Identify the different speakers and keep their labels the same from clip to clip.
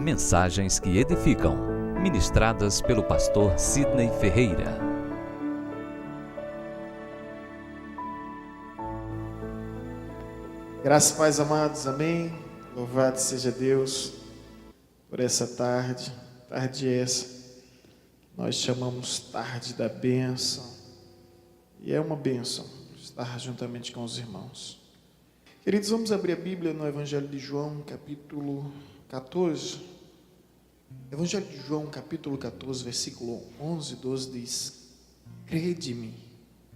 Speaker 1: Mensagens que edificam, ministradas pelo pastor Sidney Ferreira.
Speaker 2: Graças e paz, amados, amém. Louvado seja Deus por essa tarde essa que nós chamamos tarde da bênção, e é uma bênção estar juntamente com os irmãos. Queridos, vamos abrir a Bíblia no Evangelho de João, capítulo 14. Evangelho de João, capítulo 14, versículo 11 e 12 diz: crede-me,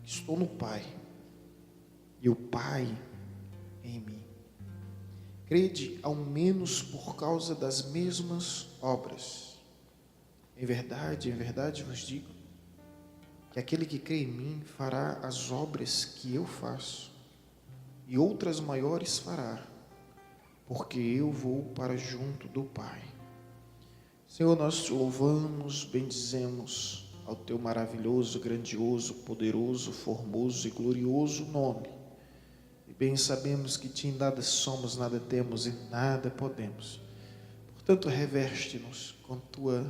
Speaker 2: estou no Pai, e o Pai em mim. Crede ao menos por causa das mesmas obras. Em verdade vos digo, que aquele que crê em mim fará as obras que eu faço, e outras maiores fará, porque eu vou para junto do Pai. Senhor, nós te louvamos, bendizemos ao teu maravilhoso, grandioso, poderoso, formoso e glorioso nome. E bem sabemos que de ti nada somos, nada temos e nada podemos. Portanto, reveste-nos com tua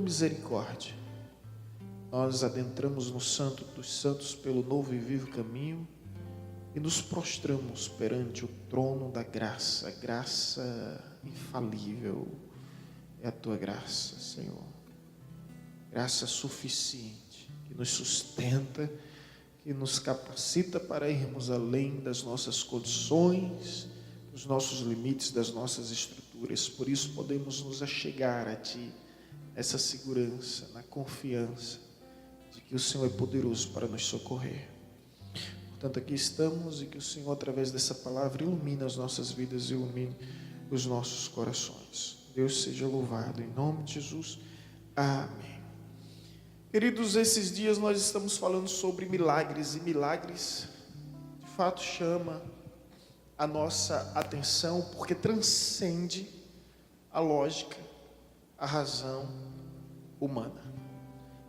Speaker 2: misericórdia. Nós adentramos no Santo dos Santos pelo novo e vivo caminho e nos prostramos perante o trono da graça, graça infalível. É a tua graça, Senhor. Graça suficiente, que nos sustenta, que nos capacita para irmos além das nossas condições, dos nossos limites, das nossas estruturas. Por isso podemos nos achegar a ti, essa segurança, na confiança de que o Senhor é poderoso para nos socorrer. Portanto, aqui estamos e que o Senhor, através dessa palavra, ilumine as nossas vidas e ilumine os nossos corações. Deus seja louvado, em nome de Jesus. Amém. Queridos, esses dias nós estamos falando sobre milagres, e milagres de fato chama a nossa atenção porque transcende a lógica, a razão humana.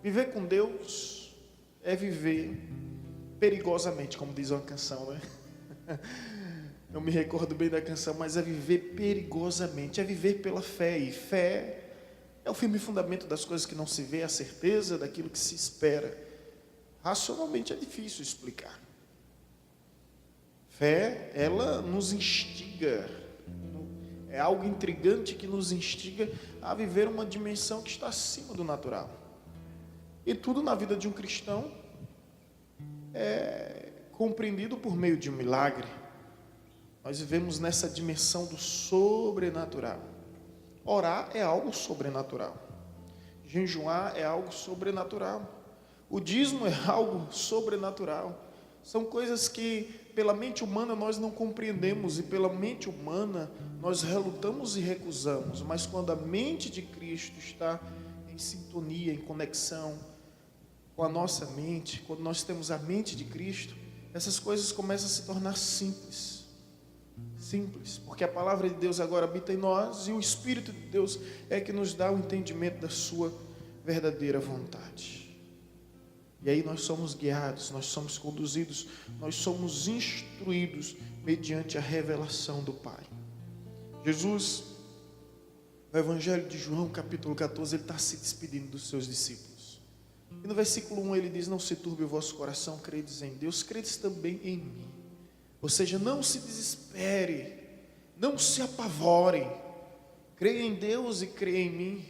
Speaker 2: Viver com Deus é viver perigosamente, como diz uma canção, né? Não me recordo bem da canção, mas é viver perigosamente, é viver pela fé, e fé é o firme fundamento das coisas que não se vê, a certeza daquilo que se espera. Racionalmente é difícil explicar. Fé, ela nos instiga, é algo intrigante que nos instiga a viver uma dimensão que está acima do natural. E tudo na vida de um cristão é compreendido por meio de um milagre. Nós vivemos nessa dimensão do sobrenatural. Orar é algo sobrenatural. Jejuar é algo sobrenatural. O dízimo é algo sobrenatural. São coisas que pela mente humana nós não compreendemos, e pela mente humana nós relutamos e recusamos. Mas quando a mente de Cristo está em sintonia, em conexão com a nossa mente, quando nós temos a mente de Cristo, essas coisas começam a se tornar simples, porque a palavra de Deus agora habita em nós, e o Espírito de Deus é que nos dá o entendimento da sua verdadeira vontade. E aí nós somos guiados, nós somos conduzidos, nós somos instruídos mediante a revelação do Pai. Jesus, no Evangelho de João, capítulo 14, ele está se despedindo dos seus discípulos. E no versículo 1 ele diz: não se turbe o vosso coração, credes em Deus, credes também em mim. Ou seja, não se desespere, não se apavore, creia em Deus e creia em mim.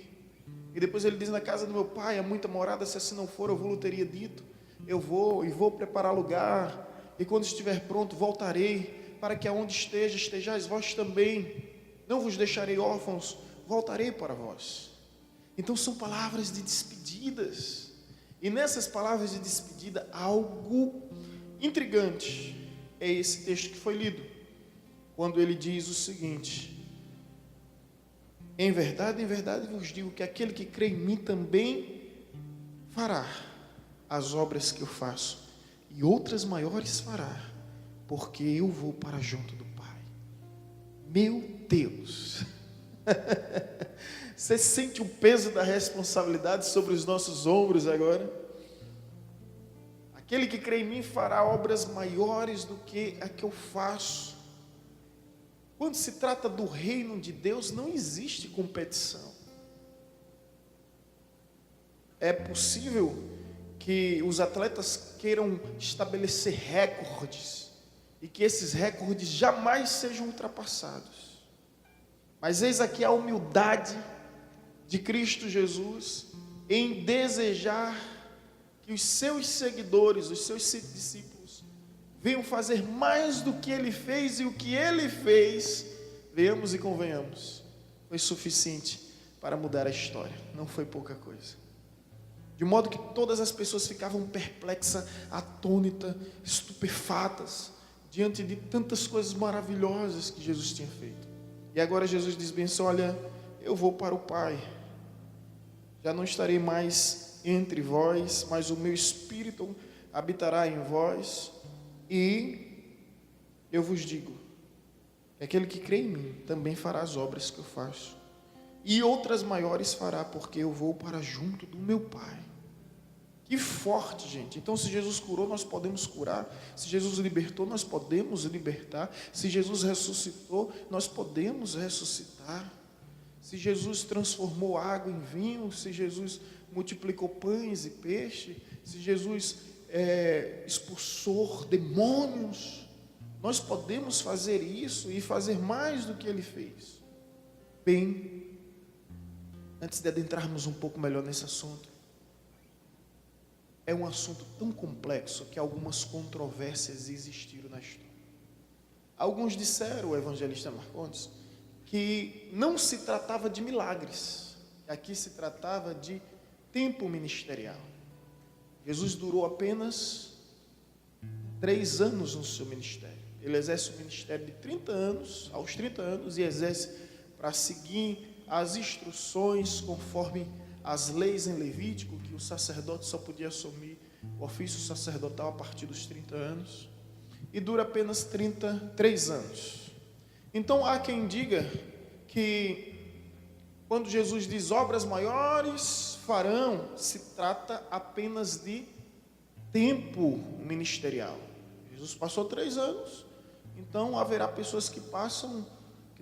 Speaker 2: E depois ele diz: na casa do meu pai há muita morada, se assim não for, eu vou teria dito, eu vou preparar lugar, e quando estiver pronto voltarei, para que aonde estejais vós também, não vos deixarei órfãos, voltarei para vós. Então são palavras de despedidas, e nessas palavras de despedida, algo intrigante é esse texto que foi lido, quando ele diz o seguinte: em verdade vos digo que aquele que crê em mim também fará as obras que eu faço, e outras maiores fará, porque eu vou para junto do Pai. Meu Deus! Você sente o peso da responsabilidade sobre os nossos ombros agora? Aquele que crê em mim fará obras maiores do que a que eu faço. Quando se trata do reino de Deus, não existe competição. É possível que os atletas queiram estabelecer recordes e que esses recordes jamais sejam ultrapassados. Mas eis aqui a humildade de Cristo Jesus em desejar que os seus seguidores, os seus discípulos, venham fazer mais do que ele fez, e o que ele fez, venhamos e convenhamos, foi suficiente para mudar a história, não foi pouca coisa. De modo que todas as pessoas ficavam perplexas, atônitas, estupefatas, diante de tantas coisas maravilhosas que Jesus tinha feito. E agora Jesus diz bem assim: olha, eu vou para o Pai, já não estarei mais entre vós, mas o meu Espírito habitará em vós, e eu vos digo, que aquele que crê em mim também fará as obras que eu faço, e outras maiores fará, porque eu vou para junto do meu Pai. Que forte, gente. Então, se Jesus curou, nós podemos curar. Se Jesus libertou, nós podemos libertar. Se Jesus ressuscitou, nós podemos ressuscitar. Se Jesus transformou água em vinho, se Jesus multiplicou pães e peixe, se Jesus expulsou demônios, nós podemos fazer isso e fazer mais do que ele fez. Bem, antes de adentrarmos um pouco melhor nesse assunto, é um assunto tão complexo que algumas controvérsias existiram na história. Alguns disseram, o evangelista Marcondes, que não se tratava de milagres, que aqui se tratava de tempo ministerial. Jesus durou apenas 3 anos no seu ministério. Ele exerce o ministério de 30 anos, aos 30 anos, e exerce para seguir as instruções conforme as leis em Levítico, que o sacerdote só podia assumir o ofício sacerdotal a partir dos 30 anos, e dura apenas 33 anos. Então há quem diga que quando Jesus diz obras maiores farão, se trata apenas de tempo ministerial. Jesus passou 3 anos, então haverá pessoas que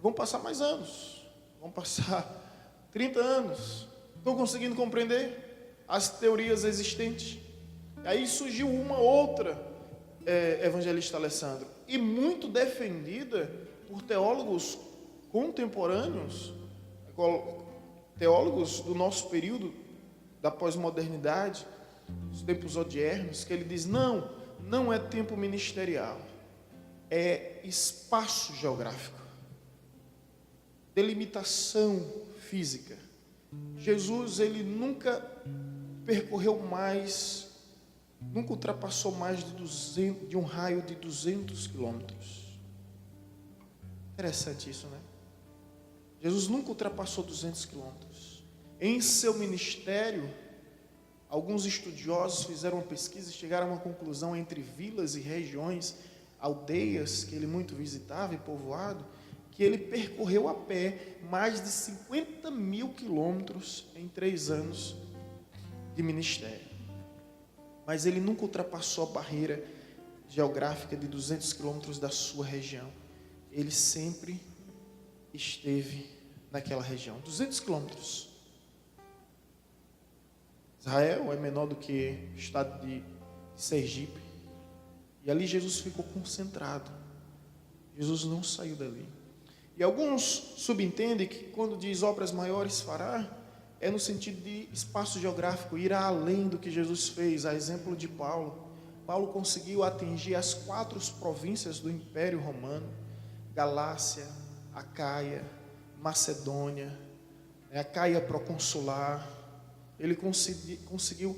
Speaker 2: vão passar mais anos, vão passar 30 anos. Estão conseguindo compreender as teorias existentes? Aí surgiu uma outra, evangelista Alessandro, e muito defendida por teólogos contemporâneos, teólogos do nosso período, da pós-modernidade, dos tempos odiernos, que ele diz: não é tempo ministerial, é espaço geográfico, delimitação física. Jesus, ele nunca percorreu mais, nunca ultrapassou mais de um raio de 200 quilômetros. Interessante isso, né? Jesus nunca ultrapassou 200 quilômetros. Em seu ministério, alguns estudiosos fizeram uma pesquisa e chegaram a uma conclusão: entre vilas e regiões, aldeias que ele muito visitava e povoado, que ele percorreu a pé mais de 50 mil quilômetros em 3 anos de ministério. Mas ele nunca ultrapassou a barreira geográfica de 200 quilômetros da sua região. Ele sempre esteve naquela região. 200 quilômetros. Israel é menor do que o estado de Sergipe. E ali Jesus ficou concentrado. Jesus não saiu dali. E alguns subentendem que quando diz obras maiores fará, é no sentido de espaço geográfico, irá além do que Jesus fez. A exemplo de Paulo. Paulo conseguiu atingir as 4 províncias do Império Romano: Galácia, Acaia, Macedônia, a Acaia proconsular. Ele conseguiu,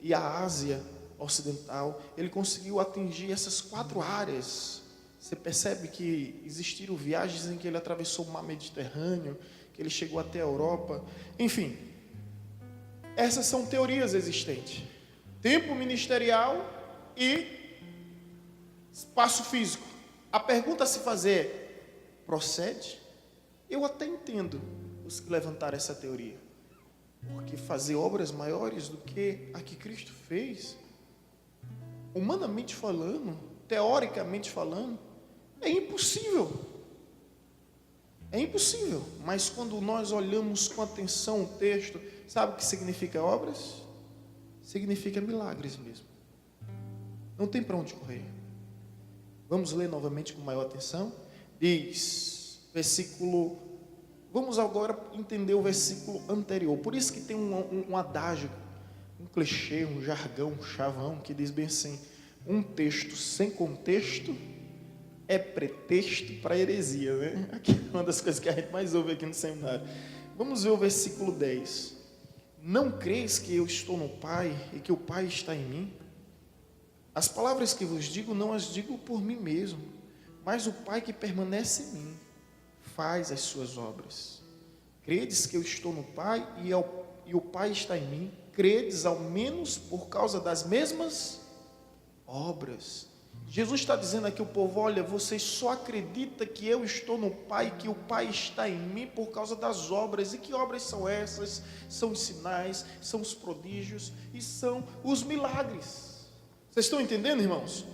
Speaker 2: e a Ásia Ocidental, ele conseguiu atingir essas 4 áreas. Você percebe que existiram viagens em que ele atravessou o mar Mediterrâneo, que ele chegou até a Europa. Enfim, essas são teorias existentes: tempo ministerial e espaço físico. A pergunta a se fazer: procede? Eu até entendo os que levantaram essa teoria, porque fazer obras maiores do que a que Cristo fez, humanamente falando, teoricamente falando, é impossível. É impossível, mas quando nós olhamos com atenção o texto, sabe o que significa obras? Significa milagres mesmo. Não tem para onde correr. Vamos ler novamente com maior atenção. Diz, versículo... Vamos agora entender o versículo anterior. Por isso que tem um adágio, um clichê, um jargão, um chavão, que diz bem assim: um texto sem contexto é pretexto para heresia, né? Aqui é uma das coisas que a gente mais ouve aqui no seminário. Vamos ver o versículo 10. Não creis que eu estou no Pai e que o Pai está em mim? As palavras que vos digo, não as digo por mim mesmo, mas o Pai que permanece em mim faz as suas obras. Credes que eu estou no Pai e o Pai está em mim? Credes ao menos por causa das mesmas obras. Jesus está dizendo aqui ao povo: olha, vocês só acreditam que eu estou no Pai, que o Pai está em mim por causa das obras. E que obras são essas? São os sinais, são os prodígios e são os milagres. Vocês estão entendendo, irmãos?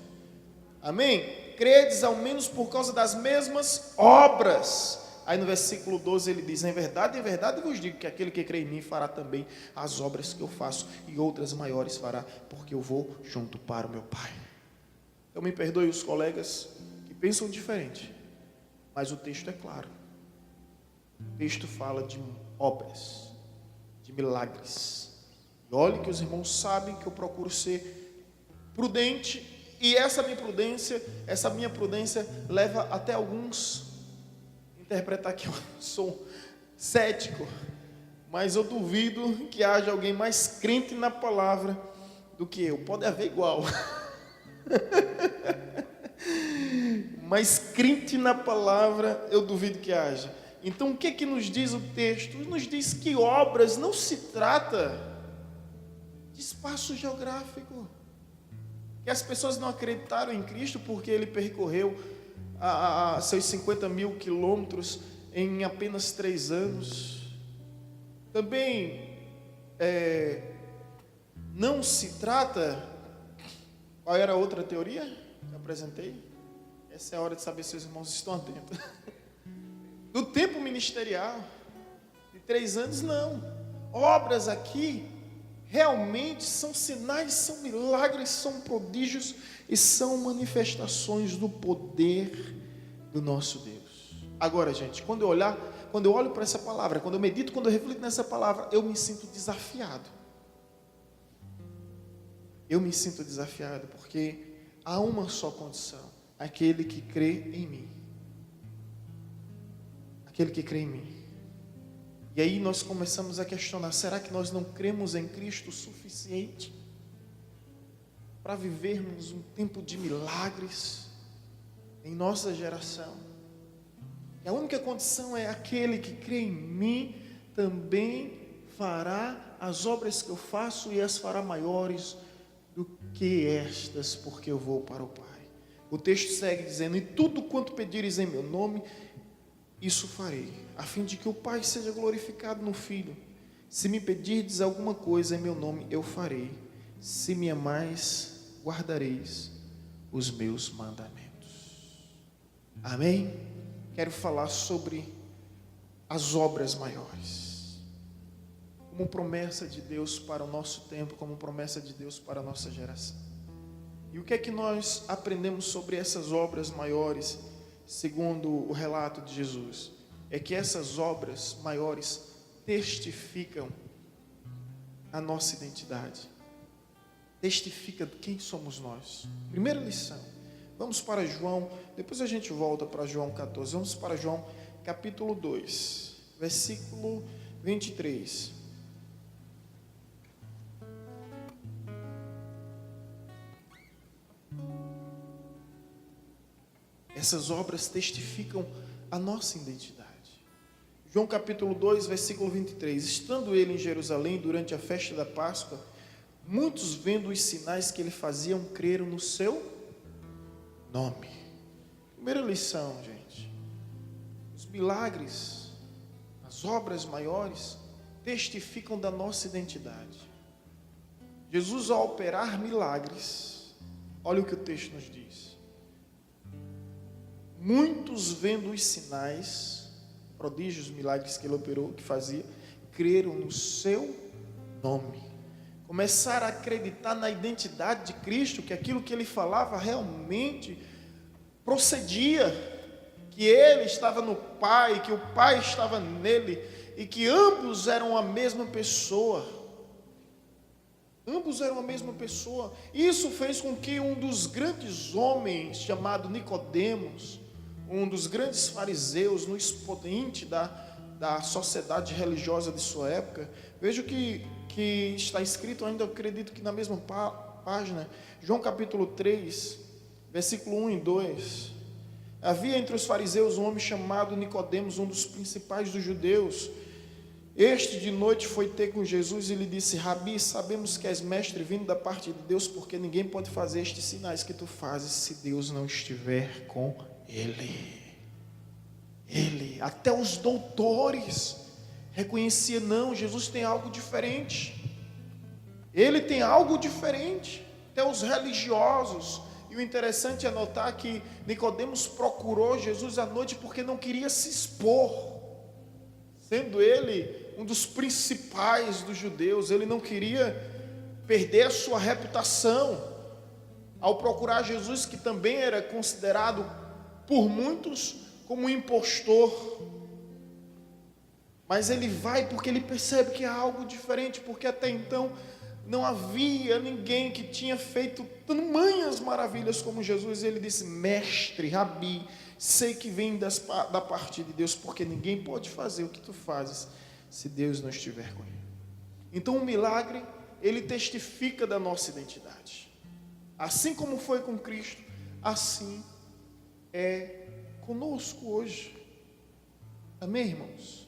Speaker 2: Amém? Credes ao menos por causa das mesmas obras. Aí no versículo 12 ele diz: em verdade vos digo que aquele que crê em mim fará também as obras que eu faço, e outras maiores fará, porque eu vou junto para o meu Pai. Então me perdoe os colegas que pensam diferente, mas o texto é claro. O texto fala de obras, de milagres. E olhe que os irmãos sabem que eu procuro ser prudente, e essa minha prudência leva até alguns interpretar que eu sou cético, mas eu duvido que haja alguém mais crente na palavra do que eu. Pode haver igual, mas crente na palavra eu duvido que haja. Então o que nos diz o texto? Nos diz que obras não se trata de espaço geográfico, que as pessoas não acreditaram em Cristo porque ele percorreu seus 50 mil quilômetros em apenas 3 anos. Também não se trata... Qual era a outra teoria que eu apresentei? Essa é a hora de saber se os irmãos estão atentos. Do tempo ministerial de 3 anos, não. Obras aqui realmente são sinais, são milagres, são prodígios e são manifestações do poder do nosso Deus. Agora, gente, quando eu olho para essa palavra, quando eu medito, quando eu reflito nessa palavra, eu me sinto desafiado. Eu me sinto desafiado porque há uma só condição: aquele que crê em mim. Aquele que crê em mim. E aí nós começamos a questionar: será que nós não cremos em Cristo o suficiente para vivermos um tempo de milagres em nossa geração? E a única condição é: aquele que crê em mim também fará as obras que eu faço e as fará maiores do que estas, porque eu vou para o Pai. O texto segue dizendo: e tudo quanto pedires em meu nome, isso farei, a fim de que o Pai seja glorificado no Filho. Se me pedirdes alguma coisa em meu nome, eu farei. Se me amais, guardareis os meus mandamentos. Amém? Quero falar sobre as obras maiores, como promessa de Deus para o nosso tempo, como promessa de Deus para a nossa geração. E o que é que nós aprendemos sobre essas obras maiores, segundo o relato de Jesus? É que essas obras maiores testificam a nossa identidade, testifica quem somos nós. Primeira lição, vamos para João, depois a gente volta para João 14, vamos para João capítulo 2, versículo 23. Essas obras testificam a nossa identidade. João capítulo 2, versículo 23. Estando ele em Jerusalém durante a festa da Páscoa, muitos, vendo os sinais que ele fazia, creram no seu nome. Primeira lição, gente. Os milagres, as obras maiores, testificam da nossa identidade. Jesus, ao operar milagres, olha o que o texto nos diz: muitos, vendo os sinais, prodígios, milagres que ele operou, que fazia, creram no seu nome. Começaram a acreditar na identidade de Cristo, que aquilo que ele falava realmente procedia, que ele estava no Pai, que o Pai estava nele, e que ambos eram a mesma pessoa. Ambos eram a mesma pessoa. Isso fez com que um dos grandes homens, chamado Nicodemos, um dos grandes fariseus, no expoente da sociedade religiosa de sua época, veja o que está escrito, ainda acredito que na mesma página, João capítulo 3, versículo 1 e 2. Havia entre os fariseus um homem chamado Nicodemos, um dos principais dos judeus. Este de noite foi ter com Jesus e lhe disse: Rabi, sabemos que és mestre vindo da parte de Deus, porque ninguém pode fazer estes sinais que tu fazes se Deus não estiver com ele. Até os doutores reconheciam, não, Jesus tem algo diferente. Ele tem algo diferente. Até os religiosos. E o interessante é notar que Nicodemos procurou Jesus à noite porque não queria se expor. Sendo ele um dos principais dos judeus, ele não queria perder a sua reputação. Ao procurar Jesus, que também era considerado por muitos como um impostor. Mas ele vai porque ele percebe que há algo diferente, porque até então não havia ninguém que tinha feito tamanhas maravilhas como Jesus. E ele disse: mestre, rabi, sei que vem da parte de Deus, porque ninguém pode fazer o que tu fazes se Deus não estiver com ele. Então o milagre, ele testifica da nossa identidade. Assim como foi com Cristo, assim é conosco hoje. Amém, irmãos?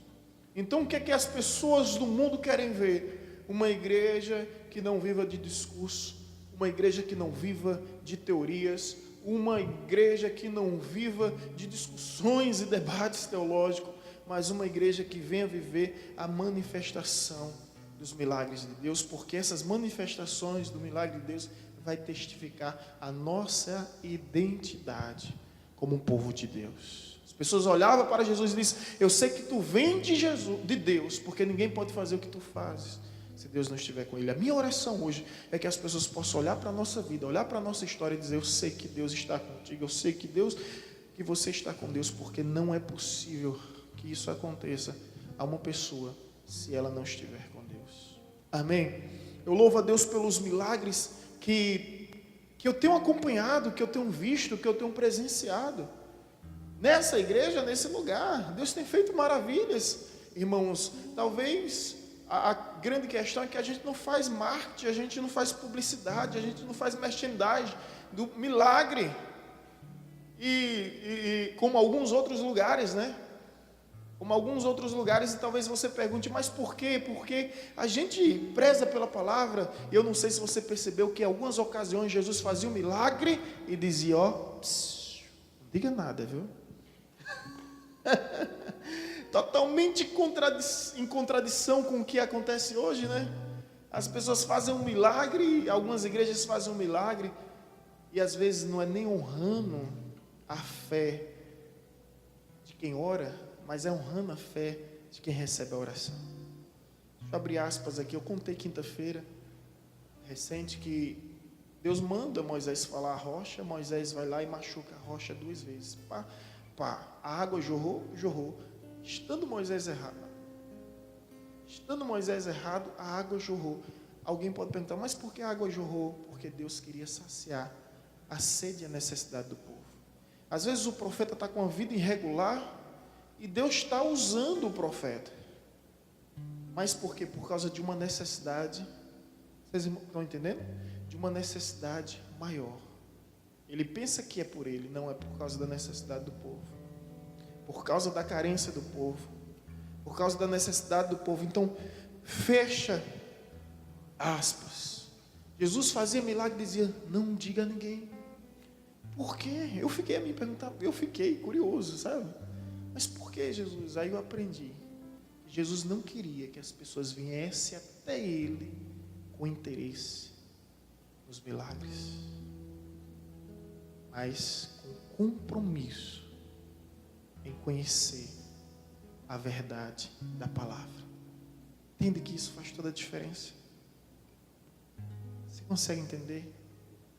Speaker 2: Então o que é que as pessoas do mundo querem ver? Uma igreja que não viva de discurso, uma igreja que não viva de teorias, uma igreja que não viva de discussões e debates teológicos, mas uma igreja que venha viver a manifestação dos milagres de Deus, porque essas manifestações do milagre de Deus vai testificar a nossa identidade como um povo de Deus. As pessoas olhavam para Jesus e diziam: eu sei que tu vem de Deus, porque ninguém pode fazer o que tu fazes se Deus não estiver com ele. A minha oração hoje é que as pessoas possam olhar para a nossa vida, olhar para a nossa história e dizer: eu sei que Deus está contigo, eu sei que você está com Deus, porque não é possível que isso aconteça a uma pessoa se ela não estiver com Deus. Amém? Eu louvo a Deus pelos milagres que eu tenho acompanhado, que eu tenho visto, que eu tenho presenciado nessa igreja, nesse lugar. Deus tem feito maravilhas, irmãos. Talvez a grande questão é que a gente não faz marketing, a gente não faz publicidade, a gente não faz merchandising do milagre, e como alguns outros lugares, né? Como alguns outros lugares, e talvez você pergunte: mas por quê? Porque a gente preza pela palavra. Eu não sei se você percebeu que em algumas ocasiões Jesus fazia um milagre e dizia: ó, não diga nada, viu? Totalmente em contradição com o que acontece hoje, né? As pessoas fazem um milagre, algumas igrejas fazem um milagre, e às vezes não é nem honrando a fé de quem ora, mas é honrando a fé de quem recebe a oração. Deixa eu abrir aspas aqui. Eu contei quinta-feira recente que Deus manda Moisés falar a rocha. Moisés vai lá e machuca a rocha 2 vezes. Pá, pá. A água jorrou. Estando Moisés errado, a água jorrou. Alguém pode perguntar: mas por que a água jorrou? Porque Deus queria saciar a sede e a necessidade do povo. Às vezes o profeta está com a vida irregular e Deus está usando o profeta. Mas por quê? Por causa de uma necessidade. Vocês estão entendendo? De uma necessidade maior. Ele pensa que é por ele, não é por causa da necessidade do povo. Por causa da carência do povo. Por causa da necessidade do povo. Então, fecha aspas. Jesus fazia milagre e dizia: não diga a ninguém. Por quê? Eu fiquei a me perguntar, eu fiquei curioso, sabe? Mas por que, Jesus? Aí eu aprendi. Jesus não queria que as pessoas viessem até Ele com interesse nos milagres, mas com compromisso em conhecer a verdade da palavra. Entende que isso faz toda a diferença? Você consegue entender?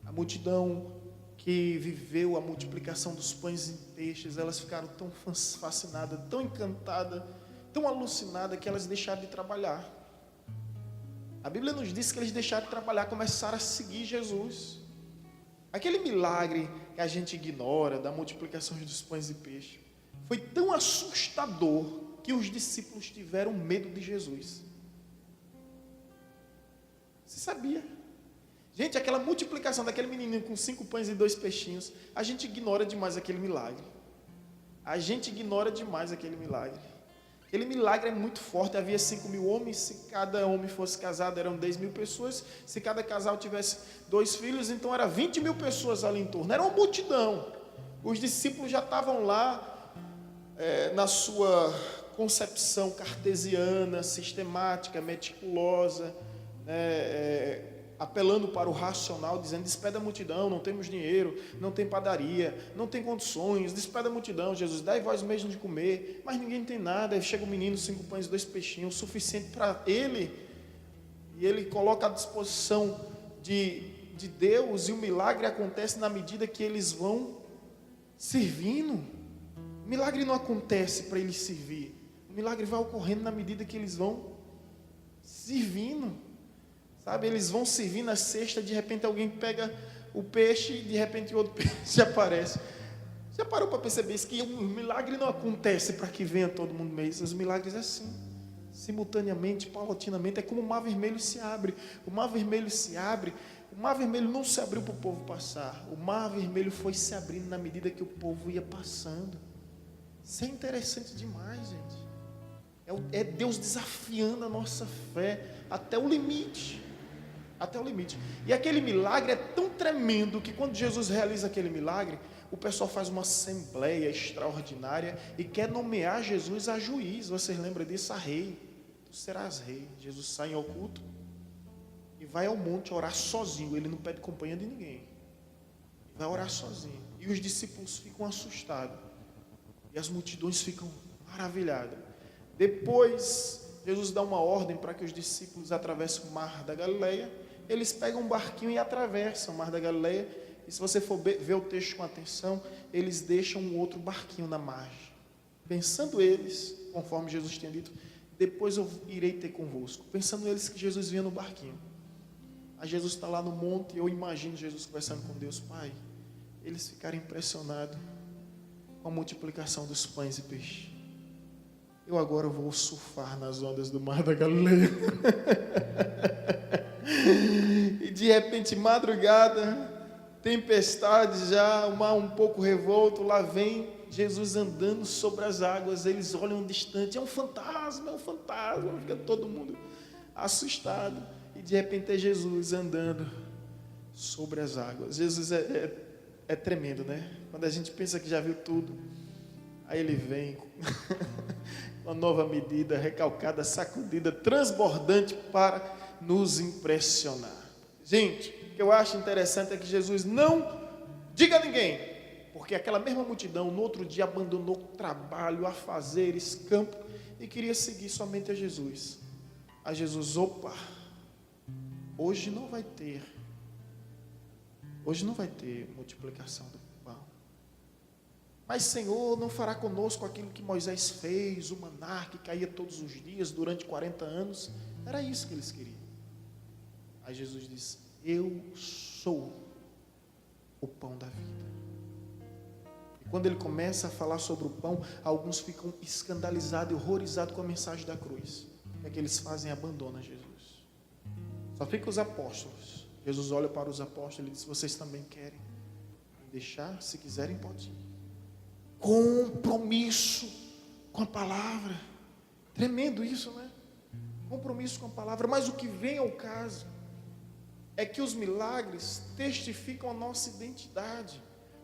Speaker 2: A multidão que viveu a multiplicação dos pães e peixes, elas ficaram tão fascinadas, tão encantadas, tão alucinadas, que elas deixaram de trabalhar. A Bíblia nos diz que eles deixaram de trabalhar, começaram a seguir Jesus. Aquele milagre que a gente ignora, da multiplicação dos pães e peixes, foi tão assustador que os discípulos tiveram medo de Jesus. Você sabia? Gente, aquela multiplicação daquele menininho com 5 pães e 2 peixinhos, a gente ignora demais aquele milagre. A gente ignora demais aquele milagre. Aquele milagre é muito forte. Havia 5.000 homens, se cada homem fosse casado, eram 10.000 pessoas. Se cada casal tivesse 2 filhos, então era 20.000 pessoas ali em torno. Era uma multidão. Os discípulos já estavam lá, na sua concepção cartesiana, sistemática, meticulosa, apelando para o racional, dizendo: despede a multidão, não temos dinheiro, não tem padaria, não tem condições, despede a multidão, Jesus, dai vós mesmo de comer. Mas ninguém tem nada. Aí chega o menino, 5 pães e 2 peixinhos, o suficiente para ele, e ele coloca à disposição de Deus, e o milagre acontece na medida que eles vão servindo. O milagre não acontece para eles servir, o milagre vai ocorrendo na medida que eles vão servindo. Sabe, eles vão servir na cesta, de repente alguém pega o peixe e de repente outro peixe aparece. Já parou para perceber isso? Que o milagre não acontece para que venha todo mundo mesmo. Os milagres é assim, simultaneamente, paulatinamente. É como o mar vermelho se abre. O mar vermelho se abre. O mar vermelho não se abriu para o povo passar. O mar vermelho foi se abrindo na medida que o povo ia passando. Isso é interessante demais, gente. É Deus desafiando a nossa fé até o limite. Até o limite. E aquele milagre é tão tremendo que quando Jesus realiza aquele milagre, o pessoal faz uma assembleia extraordinária e quer nomear Jesus a juiz. Vocês lembram disso? A rei. Tu serás rei. Jesus sai em oculto e vai ao monte orar sozinho. Ele não pede companhia de ninguém. Vai orar sozinho. E os discípulos ficam assustados. E as multidões ficam maravilhadas. Depois, Jesus dá uma ordem para que os discípulos atravessem o mar da Galileia. Eles pegam um barquinho e atravessam o mar da Galileia. E se você for ver o texto com atenção, eles deixam um outro barquinho na margem. Pensando eles, conforme Jesus tinha dito, depois eu irei ter convosco. Pensando eles que Jesus vinha no barquinho. Aí Jesus está lá no monte, e eu imagino Jesus conversando com Deus. Pai, eles ficaram impressionados com a multiplicação dos pães e peixes. Eu agora vou surfar nas ondas do mar da Galileia. E de repente, madrugada, tempestade já, o mar um pouco revolto, lá vem Jesus andando sobre as águas. Eles olham distante, é um fantasma, fica todo mundo assustado. E de repente é Jesus andando sobre as águas. Jesus é tremendo, né? Quando a gente pensa que já viu tudo, aí ele vem com uma nova medida, recalcada, sacudida, transbordante para nos impressionar. Gente, o que eu acho interessante é que Jesus não diga a ninguém, porque aquela mesma multidão no outro dia abandonou trabalho, afazeres, campo, e queria seguir somente a Jesus. A Jesus, opa, hoje não vai ter multiplicação do pão. Mas Senhor, não fará conosco aquilo que Moisés fez, o maná que caía todos os dias durante 40 anos? Era isso que eles queriam. Aí Jesus disse: eu sou o pão da vida. E quando ele começa a falar sobre o pão, alguns ficam escandalizados e horrorizados com a mensagem da cruz. O que é que eles fazem? Abandonam Jesus. Só fica os apóstolos. Jesus olha para os apóstolos e diz: vocês também querem me deixar? Se quiserem, pode ir. Compromisso com a palavra. Tremendo isso, né? Compromisso com a palavra. Mas o que vem ao caso é que os milagres testificam a nossa identidade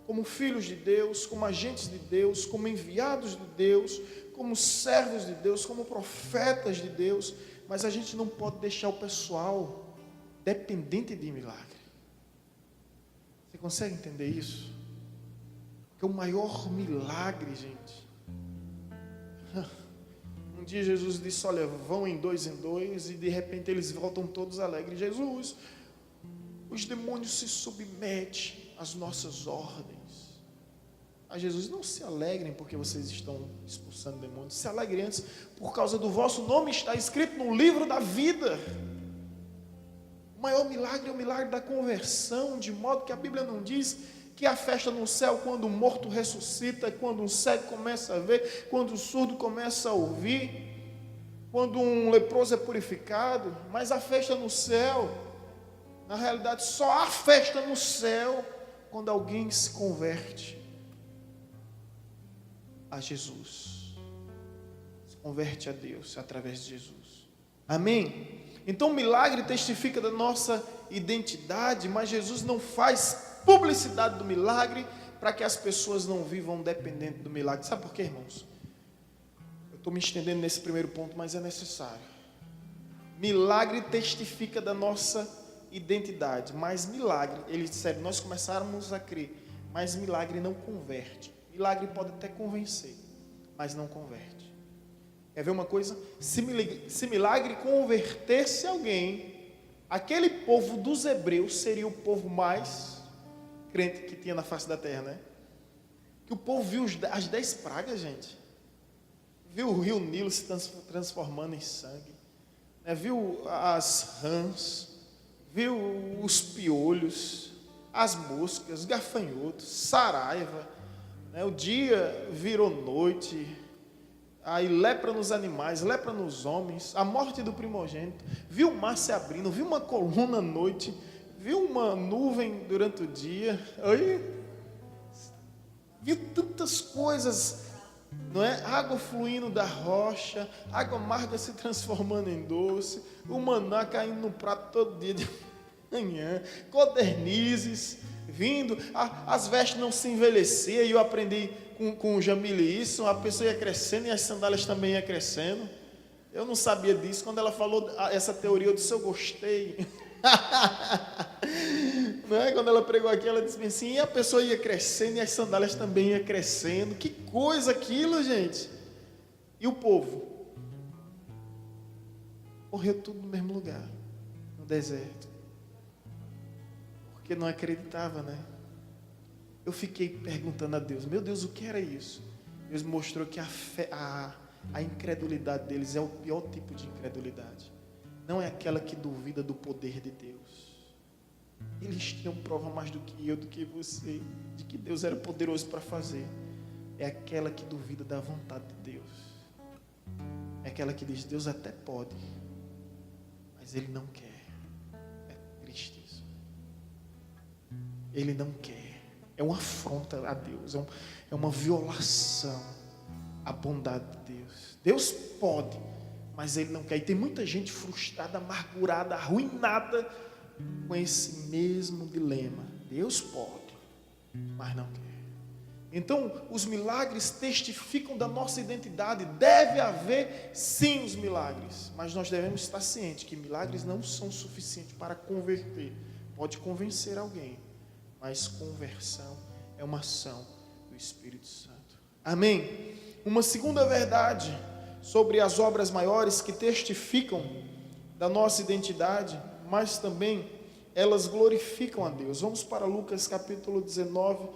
Speaker 2: como filhos de Deus, como agentes de Deus, como enviados de Deus, como servos de Deus, como profetas de Deus. Mas a gente não pode deixar o pessoal dependente de milagre. Você consegue entender isso? Porque o maior milagre, gente, Um dia Jesus disse, olha, vão em dois, e de repente eles voltam todos alegres. Jesus, os demônios se submetem às nossas ordens. A Jesus, não se alegrem porque vocês estão expulsando demônios, se alegrem antes, por causa do vosso nome está escrito no livro da vida. O maior milagre é o milagre da conversão, de modo que a Bíblia não diz que a festa no céu quando um morto ressuscita, quando um cego começa a ver, quando o surdo começa a ouvir, quando um leproso é purificado, mas a festa no céu, na realidade só há festa no céu quando alguém se converte a Jesus, se converte a Deus através de Jesus. Amém? Então o milagre testifica da nossa identidade, mas Jesus não faz publicidade do milagre para que as pessoas não vivam dependendo do milagre. Sabe por quê, irmãos? Eu estou me estendendo nesse primeiro ponto, mas é necessário. Milagre testifica da nossa identidade, mas milagre, eles disseram, nós começarmos a crer, mas milagre não converte. Milagre pode até convencer, mas não converte. Quer ver uma coisa? Se milagre convertesse alguém, aquele povo dos hebreus seria o povo mais crente que tinha na face da terra, né? Que o povo viu as 10 pragas, gente. Viu o rio Nilo se transformando em sangue, né? Viu as rãs, viu os piolhos, as moscas, gafanhotos, saraiva, né? O dia virou noite, aí lepra nos animais, lepra nos homens, a morte do primogênito, viu o mar se abrindo, viu uma coluna à noite, viu uma nuvem durante o dia, aí, viu tantas coisas, não é? Água fluindo da rocha, água amarga se transformando em doce, o maná caindo no prato todo dia de manhã, codernizes vindo, as vestes não se envelheciam, e eu aprendi com o Jamile isso, a pessoa ia crescendo e as sandálias também iam crescendo. Eu não sabia disso, quando ela falou essa teoria, eu disse, eu gostei. Não é? Quando ela pregou aqui, ela disse assim, e a pessoa ia crescendo e as sandálias também iam crescendo. Que coisa aquilo, gente. E o povo morreu tudo no mesmo lugar, no deserto, porque não acreditava, né? Eu fiquei perguntando a Deus, meu Deus, o que era isso? Deus mostrou que a incredulidade deles é o pior tipo de incredulidade. Não é aquela que duvida do poder de Deus. Eles tinham prova mais do que eu, do que você, de que Deus era poderoso para fazer. É aquela que duvida da vontade de Deus. É aquela que diz, Deus até pode, mas Ele não quer. É triste isso. Ele não quer. É uma afronta a Deus, é uma violação à bondade de Deus. Deus pode, mas Ele não quer. E tem muita gente frustrada, amargurada, arruinada com esse mesmo dilema. Deus pode, mas não quer. Então, os milagres testificam da nossa identidade. Deve haver, sim, os milagres, mas nós devemos estar cientes que milagres não são suficientes para converter. Pode convencer alguém, mas conversão é uma ação do Espírito Santo. Amém? Uma segunda verdade sobre as obras maiores que testificam da nossa identidade, mas também elas glorificam a Deus. Vamos para Lucas capítulo 19,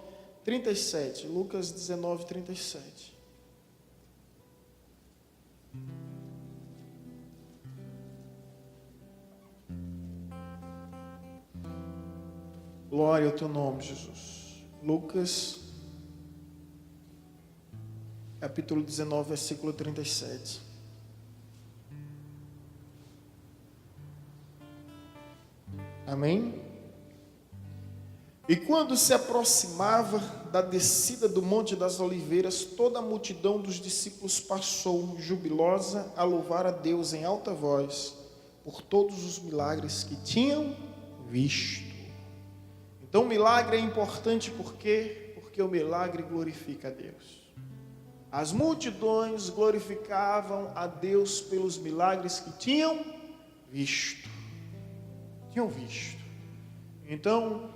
Speaker 2: 37. Lucas 19, 37. Glória ao teu nome, Jesus. Lucas, capítulo 19, versículo 37. Amém? E quando se aproximava da descida do Monte das Oliveiras, toda a multidão dos discípulos passou, jubilosa, a louvar a Deus em alta voz, por todos os milagres que tinham visto. Então o milagre é importante porque o milagre glorifica a Deus. As multidões glorificavam a Deus pelos milagres que tinham visto. Então,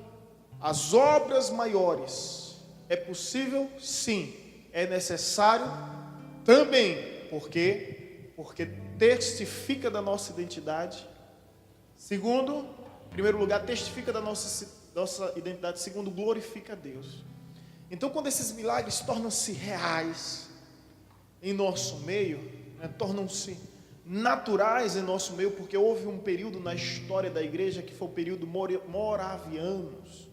Speaker 2: as obras maiores, é possível? Sim. É necessário? Também, porque Porque testifica da nossa identidade. Segundo, em primeiro lugar, testifica da nossa identidade. Segundo, glorifica a Deus. Então, quando esses milagres tornam-se reais em nosso meio, tornam-se naturais em nosso meio, porque houve um período na história da igreja que foi o período moravianos,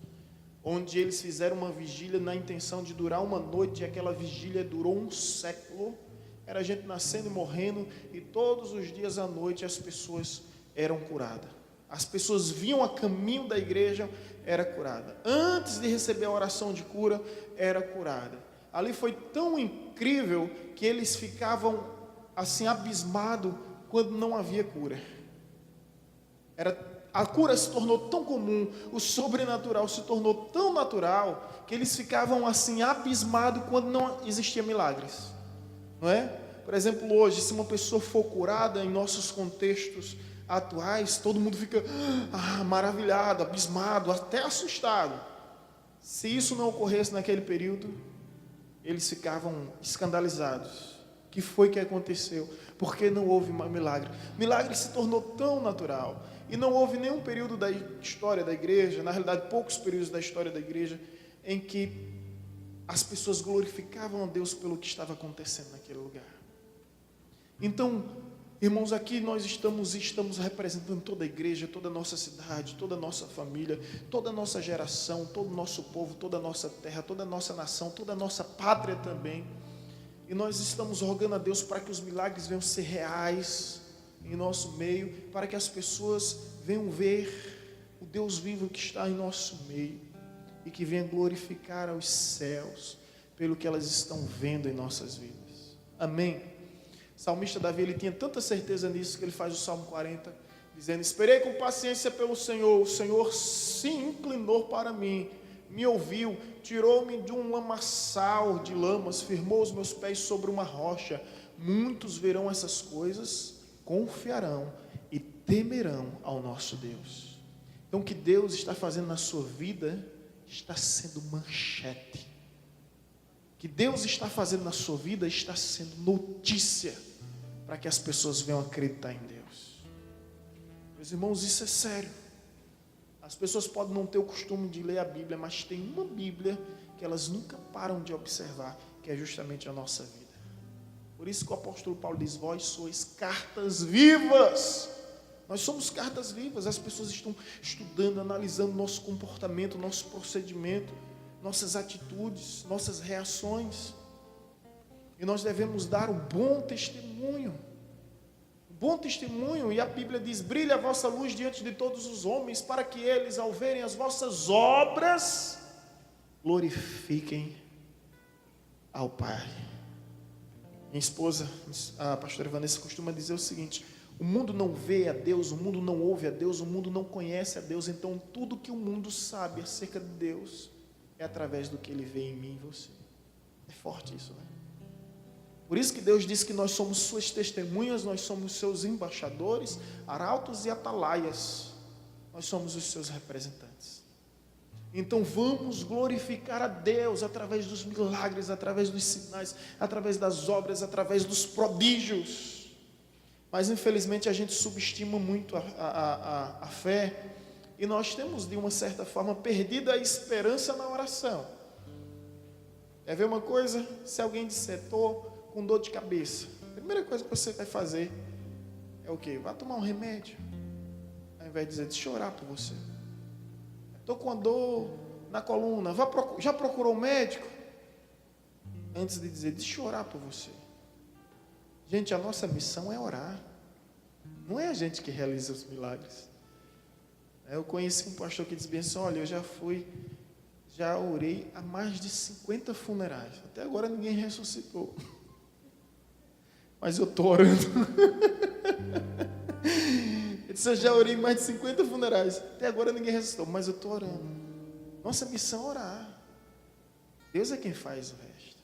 Speaker 2: onde eles fizeram uma vigília na intenção de durar uma noite, e aquela vigília durou um século. Era gente nascendo e morrendo, e todos os dias à noite as pessoas eram curadas. As pessoas vinham a caminho da igreja, era curada. Antes de receber a oração de cura, era curada. Ali foi tão incrível que eles ficavam assim abismados quando não havia cura. A cura se tornou tão comum, o sobrenatural se tornou tão natural, que eles ficavam assim abismados quando não existia milagres. Não é? Por exemplo, hoje, se uma pessoa for curada em nossos contextos atuais, todo mundo fica maravilhado, abismado, até assustado. Se isso não ocorresse naquele período, eles ficavam escandalizados. O que foi que aconteceu? Porque não houve milagre. Milagre se tornou tão natural. E não houve nenhum período da história da igreja, na realidade poucos períodos da história da igreja, em que as pessoas glorificavam a Deus pelo que estava acontecendo naquele lugar. Então, irmãos, aqui nós estamos representando toda a igreja, toda a nossa cidade, toda a nossa família, toda a nossa geração, todo o nosso povo, toda a nossa terra, toda a nossa nação, toda a nossa pátria também. E nós estamos rogando a Deus para que os milagres venham ser reais em nosso meio, para que as pessoas venham ver o Deus vivo que está em nosso meio e que venha glorificar aos céus pelo que elas estão vendo em nossas vidas. Amém? O salmista Davi, ele tinha tanta certeza nisso que ele faz o Salmo 40, dizendo: esperei com paciência pelo Senhor, o Senhor se inclinou para mim, me ouviu, tirou-me de um lamaçal de lamas, firmou os meus pés sobre uma rocha. Muitos verão essas coisas, confiarão e temerão ao nosso Deus. Então, o que Deus está fazendo na sua vida está sendo manchete. O que Deus está fazendo na sua vida está sendo notícia para que as pessoas venham acreditar em Deus. Meus irmãos, isso é sério. As pessoas podem não ter o costume de ler a Bíblia, mas tem uma Bíblia que elas nunca param de observar, que é justamente a nossa vida. Por isso que o apóstolo Paulo diz: vós sois cartas vivas. Nós somos cartas vivas. As pessoas estão estudando, analisando nosso comportamento, nosso procedimento, nossas atitudes, nossas reações. E nós devemos dar o bom testemunho. O bom testemunho, e a Bíblia diz: brilha a vossa luz diante de todos os homens, para que eles, ao verem as vossas obras, glorifiquem ao Pai. Minha esposa, a pastora Vanessa, costuma dizer o seguinte: o mundo não vê a Deus, o mundo não ouve a Deus, o mundo não conhece a Deus. Então tudo que o mundo sabe acerca de Deus é através do que ele vê em mim e você. É forte isso, né? Por isso que Deus diz que nós somos suas testemunhas, nós somos seus embaixadores, arautos e atalaias. Nós somos os seus representantes. Então vamos glorificar a Deus através dos milagres, através dos sinais, através das obras, através dos prodígios. Mas infelizmente a gente subestima muito a fé, e nós temos de uma certa forma perdido a esperança na oração. Quer ver uma coisa? Se alguém disser: estou com dor de cabeça, a primeira coisa que você vai fazer é o quê? Vai tomar um remédio, ao invés de dizer: deixa eu orar por você. Estou com a dor na coluna, já procurou um médico? Antes de dizer: deixa eu orar por você. Gente, a nossa missão é orar. Não é a gente que realiza os milagres. Eu conheci um pastor que disse bem assim: olha, eu já orei a mais de 50 funerais. Até agora ninguém ressuscitou. Mas eu estou orando. Ele disse: eu já orei mais de 50 funerais. Até agora ninguém ressuscitou, mas eu estou orando. Nossa missão é orar. Deus é quem faz o resto.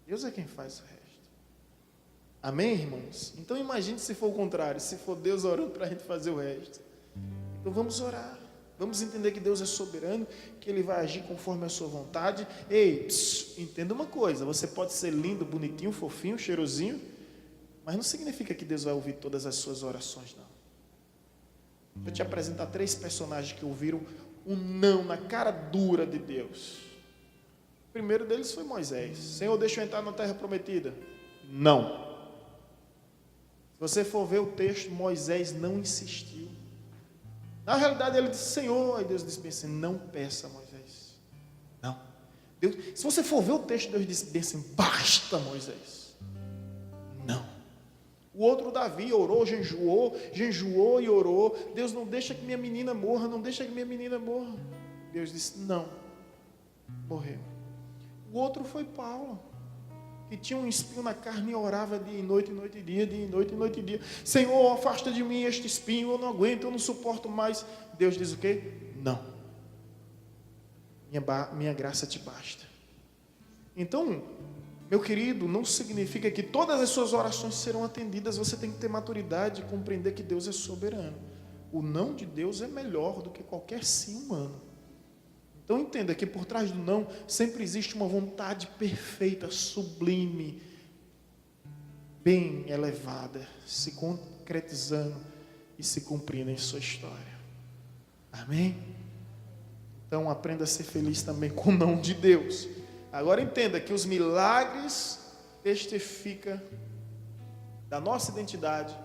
Speaker 2: Deus é quem faz o resto. Amém, irmãos? Então imagine se for o contrário, se for Deus orando para a gente fazer o resto. Então vamos orar. Vamos entender que Deus é soberano, que Ele vai agir conforme a sua vontade. Ei, entenda uma coisa: você pode ser lindo, bonitinho, fofinho, cheirosinho, Mas não significa que Deus vai ouvir todas as suas orações, não. Vou te apresentar 3 personagens que ouviram um não na cara dura de Deus. O primeiro deles foi Moisés. Senhor, deixa eu entrar na terra prometida. Não. Se você for ver o texto, Moisés não insistiu. Na realidade, ele disse, Senhor, aí Deus disse bem assim, não peça, Moisés. Não. Deus, se você for ver o texto, Deus disse bem assim, basta, Moisés. Não. O outro, Davi, orou, jejuou e orou. Deus, não deixa que minha menina morra, não deixa que minha menina morra. Deus disse, não. Morreu. O outro foi Paulo, que tinha um espinho na carne e orava dia e noite e dia, dia e noite e dia. Senhor, afasta de mim este espinho, eu não aguento, eu não suporto mais. Deus diz o quê? Não. Minha graça te basta. Então, meu querido, não significa que todas as suas orações serão atendidas. Você tem que ter maturidade e compreender que Deus é soberano. O não de Deus é melhor do que qualquer sim humano. Então entenda que por trás do não sempre existe uma vontade perfeita, sublime, bem elevada, se concretizando e se cumprindo em sua história. Amém? Então aprenda a ser feliz também com o não de Deus. Agora entenda que os milagres testificam da nossa identidade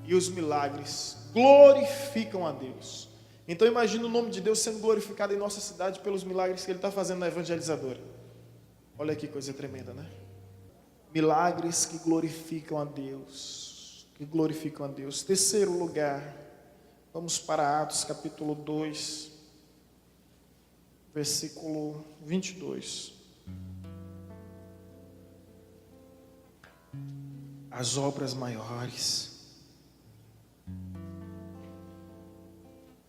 Speaker 2: e os milagres glorificam a Deus. Então imagina o nome de Deus sendo glorificado em nossa cidade pelos milagres que Ele está fazendo na evangelizadora. Olha que coisa tremenda, né? Milagres que glorificam a Deus. Que glorificam a Deus. Terceiro lugar, vamos para Atos capítulo 2, versículo 22. As obras maiores.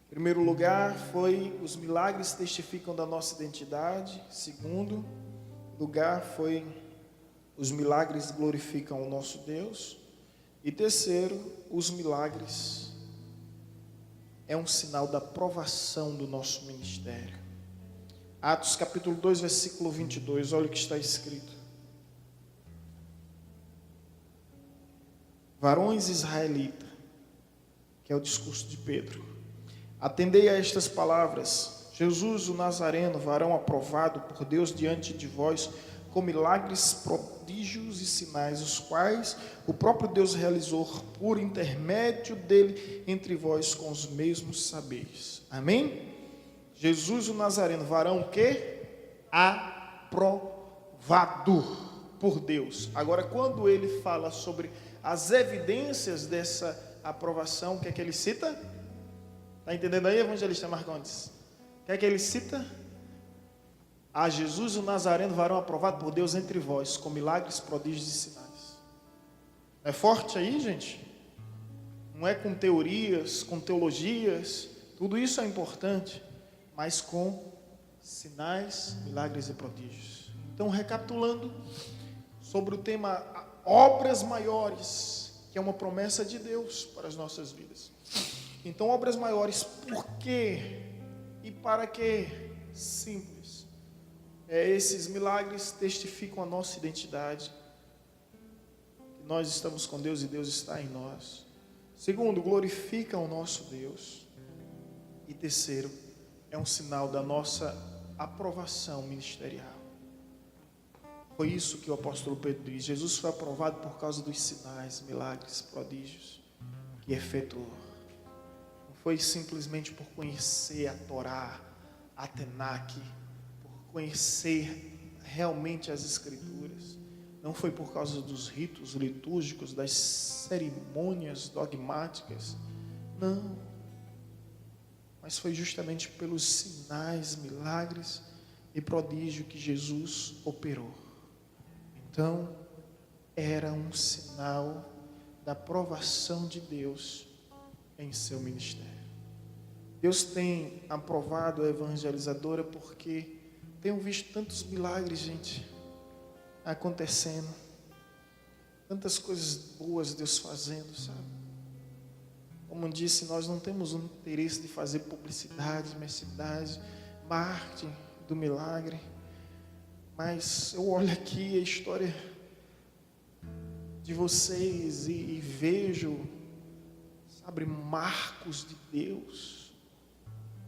Speaker 2: Em primeiro lugar, foi os milagres testificam da nossa identidade. Segundo lugar, foi os milagres glorificam o nosso Deus. E terceiro, os milagres é um sinal da aprovação do nosso ministério. Atos capítulo 2, versículo 22, olha o que está escrito. Varões israelitas, que é o discurso de Pedro. Atendei a estas palavras. Jesus, o Nazareno, varão aprovado por Deus diante de vós, com milagres, prodígios e sinais, os quais o próprio Deus realizou por intermédio dele entre vós com os mesmos saberes. Amém? Jesus, o Nazareno, varão o quê? Aprovado por Deus. Agora, quando ele fala sobre as evidências dessa aprovação, o que é que ele cita? Está entendendo aí, evangelista Marcondes? O que é que ele cita? A Jesus, o Nazareno, varão aprovado por Deus entre vós, com milagres, prodígios e sinais. É forte aí, gente? Não é com teorias, com teologias, tudo isso é importante, mas com sinais, milagres e prodígios. Então, recapitulando sobre o tema obras maiores, que é uma promessa de Deus para as nossas vidas. Então, obras maiores, por quê? E para quê? Simples. Esses milagres testificam a nossa identidade. Que nós estamos com Deus e Deus está em nós. Segundo, glorificam o nosso Deus. E terceiro, é um sinal da nossa aprovação ministerial. Foi isso que o apóstolo Pedro diz. Jesus foi aprovado por causa dos sinais, milagres, prodígios que efetuou. Foi simplesmente por conhecer a Torá, a Tenach, por conhecer realmente as Escrituras. Não foi por causa dos ritos litúrgicos, das cerimônias dogmáticas. Não. Mas foi justamente pelos sinais, milagres e prodígio que Jesus operou. Então, era um sinal da aprovação de Deus em seu ministério. Deus tem aprovado a evangelizadora porque tenho visto tantos milagres, gente, acontecendo, tantas coisas boas Deus fazendo, sabe? Como disse, nós não temos um interesse de fazer publicidade, merchandising, marketing do milagre, mas eu olho aqui a história de vocês e vejo, sabe, marcos de Deus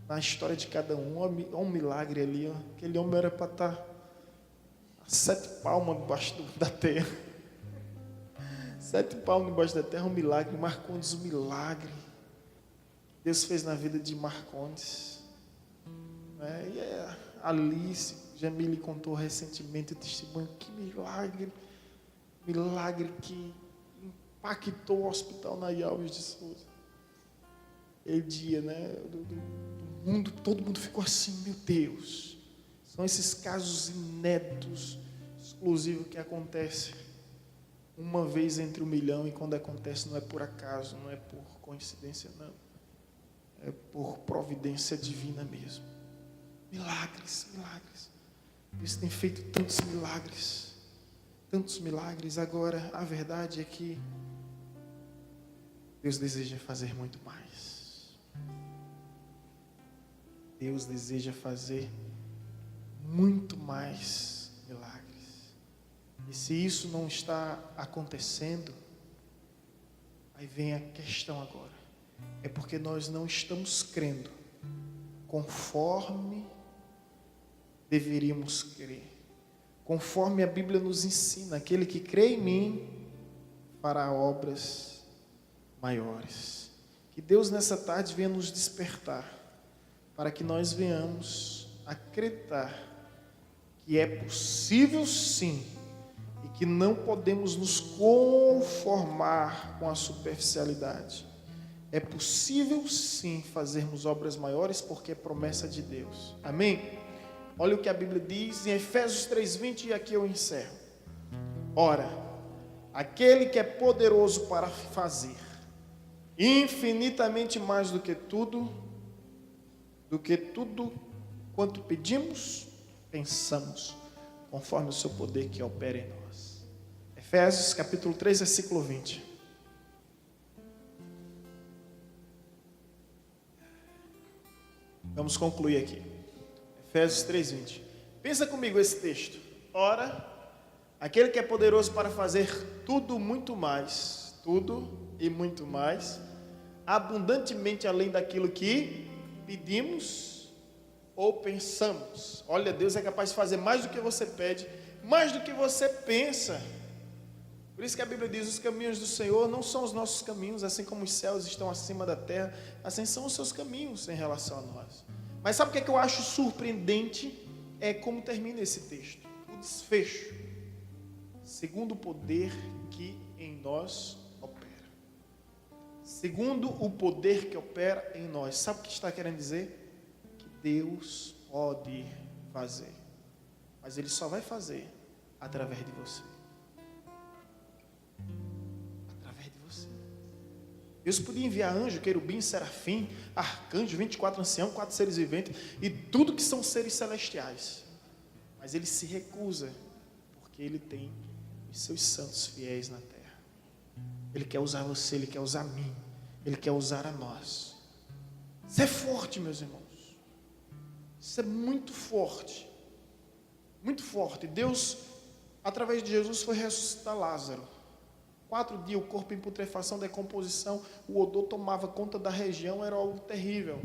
Speaker 2: na história de cada um. Olha um milagre ali, ó. Aquele homem era para estar a 7 palmas debaixo da terra. 7 palmas debaixo da terra, um milagre. Marcondes, um milagre. Deus fez na vida de Marcondes. E Alice, Jamile contou recentemente o testemunho. Que milagre. Milagre que impactou o Hospital Nay Alves de Souza. Aquele dia, do mundo, todo mundo ficou assim, meu Deus. São esses casos inéditos, exclusivos, que acontecem uma vez entre 1 milhão, e quando acontece não é por acaso, não é por coincidência, não. É por providência divina mesmo. Milagres, milagres. Deus tem feito tantos milagres. Tantos milagres. Agora, a verdade é que Deus deseja fazer muito mais. Deus deseja fazer muito mais milagres. E se isso não está acontecendo, aí vem a questão agora. É porque nós não estamos crendo conforme deveríamos crer. Conforme a Bíblia nos ensina, aquele que crê em mim fará obras maiores. Que Deus nessa tarde venha nos despertar, para que nós venhamos acreditar que é possível sim, e que não podemos nos conformar com a superficialidade. É possível sim fazermos obras maiores, porque é promessa de Deus. Amém? Olha o que a Bíblia diz em Efésios 3:20, e aqui eu encerro. Ora, aquele que é poderoso para fazer infinitamente mais do que tudo quanto pedimos, pensamos, conforme o seu poder que opera em nós. Efésios capítulo 3, versículo 20. Vamos concluir aqui. Efésios 3:20. Pensa comigo esse texto. Ora, aquele que é poderoso para fazer tudo muito mais, tudo e muito mais, abundantemente além daquilo que pedimos ou pensamos. Olha, Deus é capaz de fazer mais do que você pede, mais do que você pensa. Por isso que a Bíblia diz: os caminhos do Senhor não são os nossos caminhos, assim como os céus estão acima da terra, assim são os seus caminhos em relação a nós. Mas sabe o que eu acho surpreendente? É como termina esse texto, o desfecho. Segundo o poder que em nós opera. Segundo o poder que opera em nós. Sabe o que está querendo dizer? Que Deus pode fazer, mas Ele só vai fazer através de você. Através de você. Deus podia enviar anjo, querubim, serafim, arcanjo, 24 anciãos, 4 seres viventes e tudo que são seres celestiais. Mas Ele se recusa, porque Ele tem os seus santos fiéis na terra. Ele quer usar você, Ele quer usar mim, Ele quer usar a nós. Isso é forte, meus irmãos. Isso é muito forte. Muito forte. Deus, através de Jesus, foi ressuscitar Lázaro. 4 dias, o corpo em putrefação, decomposição, o odor tomava conta da região, era algo terrível.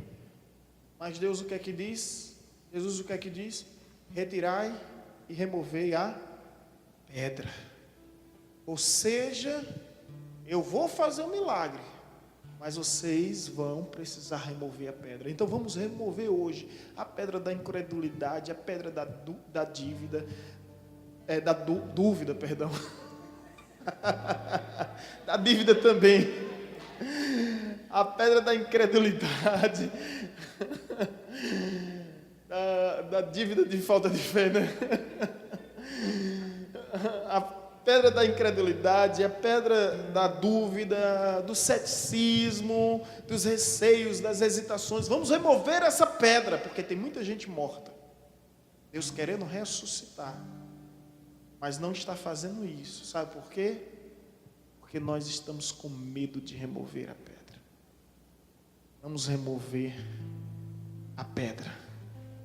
Speaker 2: Mas Deus o que é que diz? Jesus o que é que diz? Retirai e removei a pedra. Ou seja, eu vou fazer um milagre, mas vocês vão precisar remover a pedra. Então vamos remover hoje a pedra da incredulidade, a pedra da dívida, dúvida, perdão. Da dívida também, a pedra da incredulidade, da dívida de falta de fé, né? A pedra da incredulidade, a pedra da dúvida, do ceticismo, dos receios, das hesitações. Vamos remover essa pedra, porque tem muita gente morta. Deus querendo ressuscitar, mas não está fazendo isso. Sabe por quê? Porque nós estamos com medo de remover a pedra. Vamos remover a pedra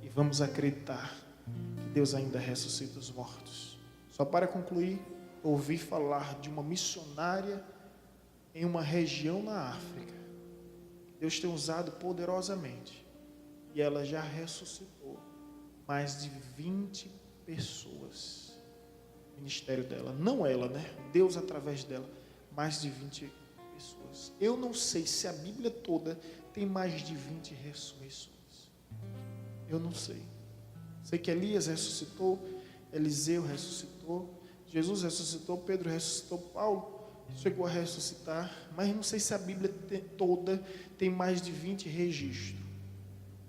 Speaker 2: e vamos acreditar que Deus ainda ressuscita os mortos. Só para concluir, ouvi falar de uma missionária em uma região na África. Deus tem usado poderosamente. E ela já ressuscitou mais de 20 pessoas. O ministério dela, não ela, né? Deus através dela, mais de 20 pessoas. Eu não sei se a Bíblia toda tem mais de 20 ressurreições. Eu não sei. Sei que Elias ressuscitou, Eliseu ressuscitou, Jesus ressuscitou, Pedro ressuscitou, Paulo chegou a ressuscitar, mas não sei se a Bíblia toda tem mais de 20 registros.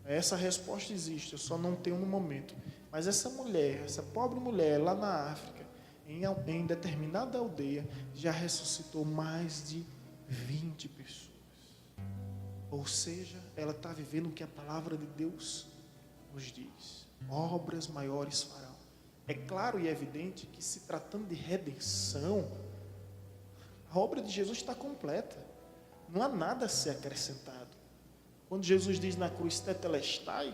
Speaker 2: Essa resposta existe, eu só não tenho no momento. Mas essa mulher, essa pobre mulher lá na África, em determinada aldeia, já ressuscitou mais de 20 pessoas. Ou seja, ela está vivendo o que a palavra de Deus nos diz. Obras maiores farão. É claro e evidente que, se tratando de redenção, a obra de Jesus está completa. Não há nada a ser acrescentado. Quando Jesus diz na cruz tetelestai,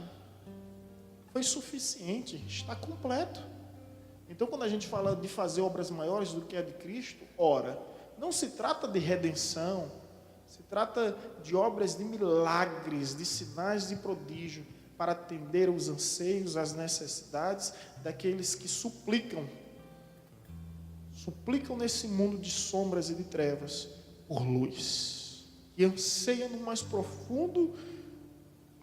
Speaker 2: foi suficiente, está completo. Então, quando a gente fala de fazer obras maiores do que a de Cristo, ora, não se trata de redenção, se trata de obras de milagres, de sinais de prodígio, para atender os anseios, as necessidades daqueles que suplicam nesse mundo de sombras e de trevas por luz, e anseiam no mais profundo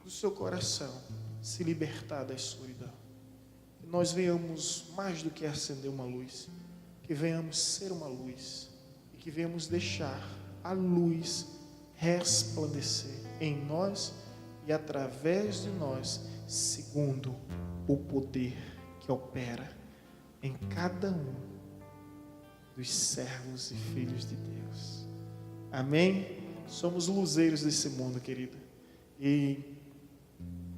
Speaker 2: do seu coração se libertar da escuridão. Que nós venhamos mais do que acender uma luz, que venhamos ser uma luz, e que venhamos deixar a luz resplandecer em nós e através de nós, segundo o poder que opera em cada um dos servos e filhos de Deus. Amém? Somos luzeiros desse mundo, querido. E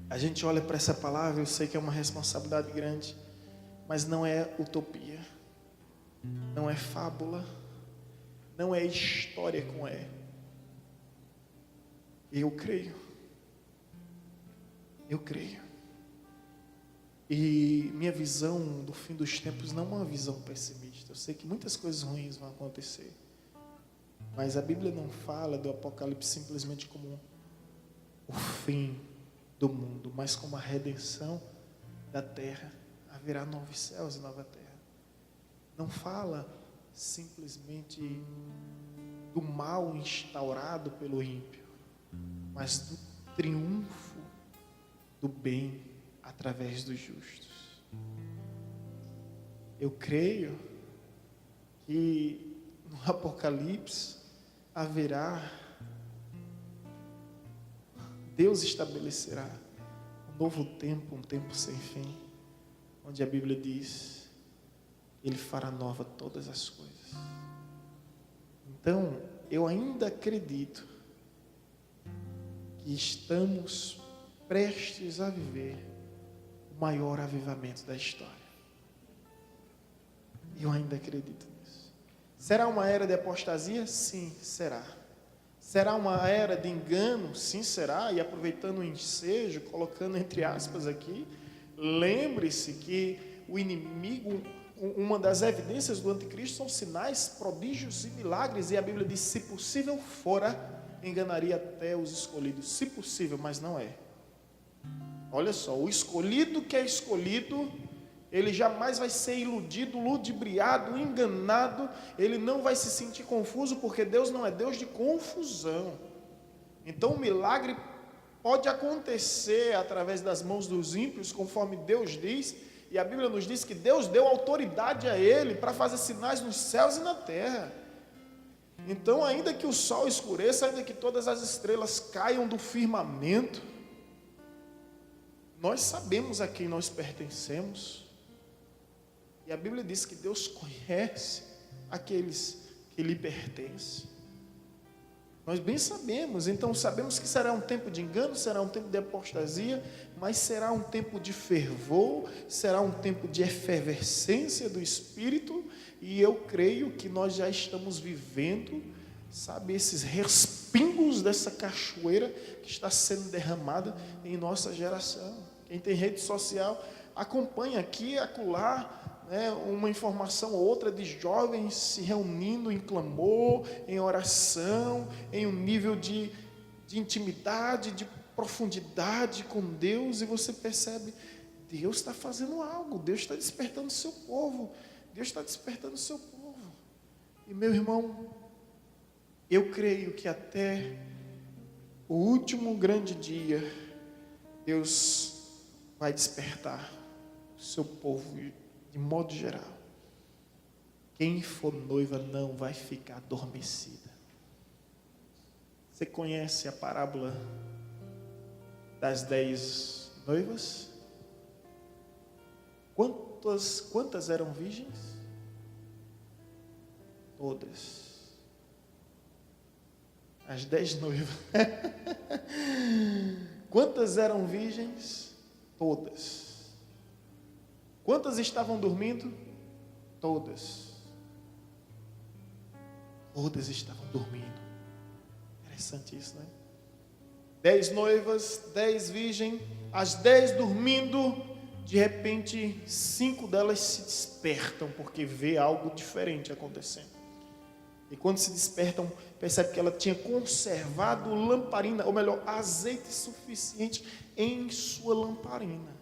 Speaker 2: a gente olha para essa palavra, eu sei que é uma responsabilidade grande, mas não é utopia, não é fábula, não é história com E. Eu creio. E minha visão do fim dos tempos não é uma visão pessimista. Eu sei que muitas coisas ruins vão acontecer, mas a Bíblia não fala do Apocalipse simplesmente como o fim do mundo, mas como a redenção da terra. Haverá novos céus e nova terra. Não fala simplesmente do mal instaurado pelo ímpio, mas do triunfo do bem através dos justos. Eu creio que no Apocalipse Deus estabelecerá um novo tempo, um tempo sem fim, onde a Bíblia diz: Ele fará nova todas as coisas. Então, eu ainda acredito que estamos prestes a viver o maior avivamento da história. Eu ainda acredito nisso. Será uma era de apostasia? Sim, será. Será uma era de engano? Sim, será. E aproveitando o ensejo, colocando entre aspas aqui, lembre-se que o inimigo, uma das evidências do anticristo são sinais, prodígios e milagres. E a Bíblia diz: se possível fora, enganaria até os escolhidos. Se possível, mas não é. Olha só, o escolhido que é escolhido, ele jamais vai ser iludido, ludibriado, enganado. Ele não vai se sentir confuso, porque Deus não é Deus de confusão. Então o milagre pode acontecer através das mãos dos ímpios, conforme Deus diz. E a Bíblia nos diz que Deus deu autoridade a ele para fazer sinais nos céus e na terra. Então, ainda que o sol escureça, ainda que todas as estrelas caiam do firmamento, nós sabemos a quem nós pertencemos. E a Bíblia diz que Deus conhece aqueles que lhe pertencem. Nós bem sabemos. Então sabemos que será um tempo de engano, será um tempo de apostasia, mas será um tempo de fervor, será um tempo de efervescência do Espírito. E eu creio que nós já estamos vivendo, sabe, esses respingos dessa cachoeira que está sendo derramada em nossa geração. Quem tem rede social acompanha aqui e acolá né, uma informação ou outra de jovens se reunindo em clamor, em oração, em um nível de intimidade, de profundidade com Deus, e você percebe, Deus está fazendo algo, Deus está despertando o seu povo, Deus está despertando o seu povo. E meu irmão, eu creio que até o último grande dia, Deus vai despertar o seu povo de modo geral. Quem for noiva não vai ficar adormecida. Você conhece a parábola das 10 noivas? Quantas eram virgens? Todas. As 10 noivas. Quantas eram virgens? Todas. Quantas estavam dormindo? Todas. Todas estavam dormindo. Interessante isso, né? 10 noivas, 10 virgens, as 10 dormindo. De repente, 5 delas se despertam, porque vê algo diferente acontecendo. E quando se despertam, percebe que ela tinha conservado lamparina, ou melhor, azeite suficiente em sua lamparina.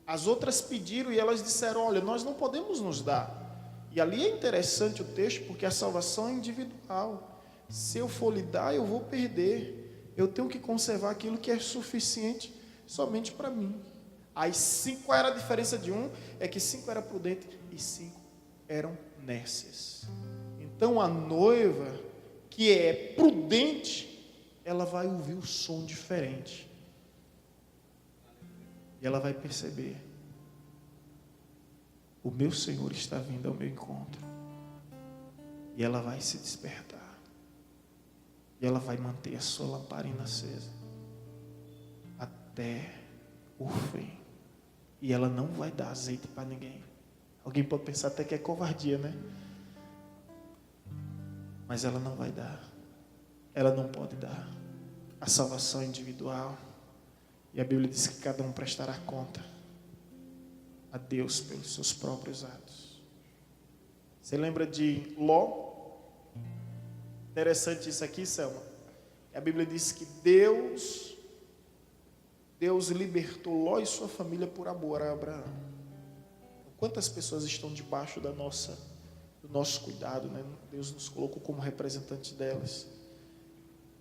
Speaker 2: As outras pediram e elas disseram, olha, nós não podemos nos dar. E ali é interessante o texto, porque a salvação é individual. Se eu for lhe dar, eu vou perder. Eu tenho que conservar aquilo que é suficiente somente para mim. Aí 5, qual era a diferença de um? É que 5 era prudente e 5 eram nécias. Então a noiva, que é prudente, ela vai ouvir o som diferente. E ela vai perceber, o meu Senhor está vindo ao meu encontro. E ela vai se despertar. E ela vai manter a sua lamparina acesa até o fim. E ela não vai dar azeite para ninguém. Alguém pode pensar até que é covardia, né? Mas ela não vai dar. Ela não pode dar. A salvação é individual. E a Bíblia diz que cada um prestará conta a Deus pelos seus próprios atos. Você lembra de Ló? Interessante isso aqui, Selma. A Bíblia diz que Deus libertou Ló e sua família por amor a Abraão. Quantas pessoas estão debaixo do nosso cuidado, né? Deus nos colocou como representante delas.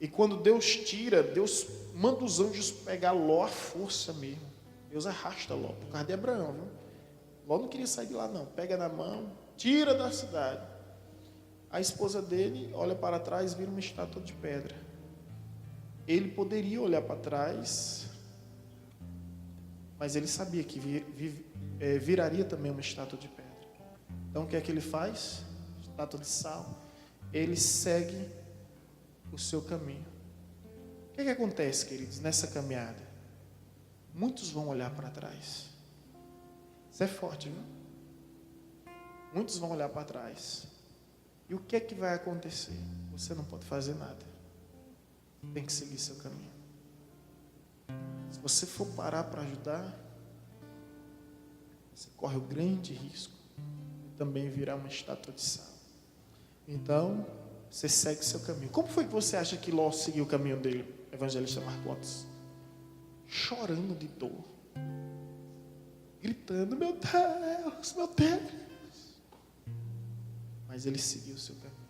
Speaker 2: E quando Deus tira, Deus manda os anjos pegar Ló à força mesmo. Deus arrasta Ló, por causa de Abraão, viu? Ló não queria sair de lá não, pega na mão, tira da cidade. A esposa dele olha para trás, vira uma estátua de pedra. Ele poderia olhar para trás, mas ele sabia que viraria também uma estátua de pedra. Então o que é que ele faz? Estátua de sal. Ele segue o seu caminho. O que é que acontece, queridos, nessa caminhada? Muitos vão olhar para trás. Isso é forte, viu? Muitos vão olhar para trás. E o que é que vai acontecer? Você não pode fazer nada. Tem que seguir seu caminho. Se você for parar para ajudar, você corre o grande risco de também virar uma estátua de sal. Então, você segue seu caminho. Como foi que você acha que Ló seguiu o caminho dele, evangelista Marcondes? Chorando de dor, gritando, meu Deus, meu Deus. Mas ele seguiu o seu caminho.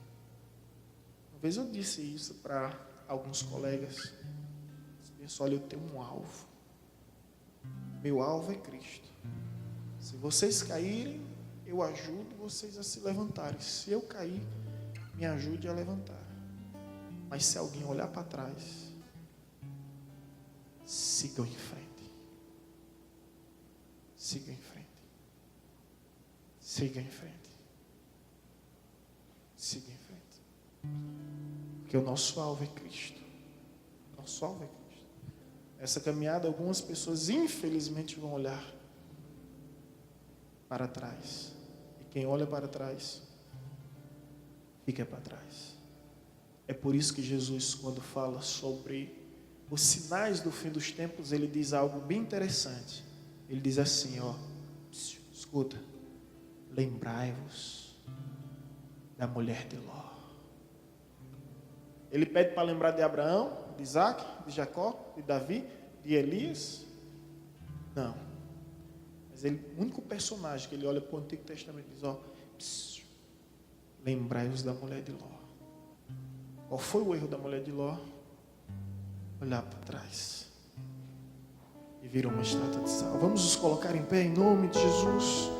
Speaker 2: Uma vez eu disse isso para alguns colegas. Pessoal, olha, eu tenho um alvo. Meu alvo é Cristo. Se vocês caírem, eu ajudo vocês a se levantarem. Se eu cair, me ajude a levantar. Mas se alguém olhar para trás, sigam em frente. Sigam em frente. Sigam em frente. Sigam em frente. Porque o nosso alvo é Cristo. Nosso alvo é Cristo. Essa caminhada, algumas pessoas infelizmente vão olhar para trás. E quem olha para trás, fica para trás. É por isso que Jesus, quando fala sobre os sinais do fim dos tempos, ele diz algo bem interessante. Ele diz assim, ó, escuta, lembrai-vos da mulher de Ló. Ele pede para lembrar de Abraão, de Isaac, de Jacó, de Davi, de Elias? Não. Mas o único personagem que ele olha para o Antigo Testamento diz, lembrai-vos da mulher de Ló. Qual foi o erro da mulher de Ló? Olhar para trás e virar uma estátua de sal. Vamos nos colocar em pé em nome de Jesus.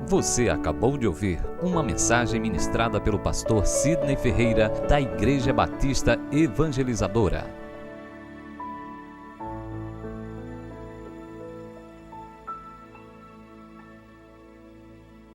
Speaker 1: Você acabou de ouvir uma mensagem ministrada pelo pastor Sidney Ferreira, da Igreja Batista Evangelizadora.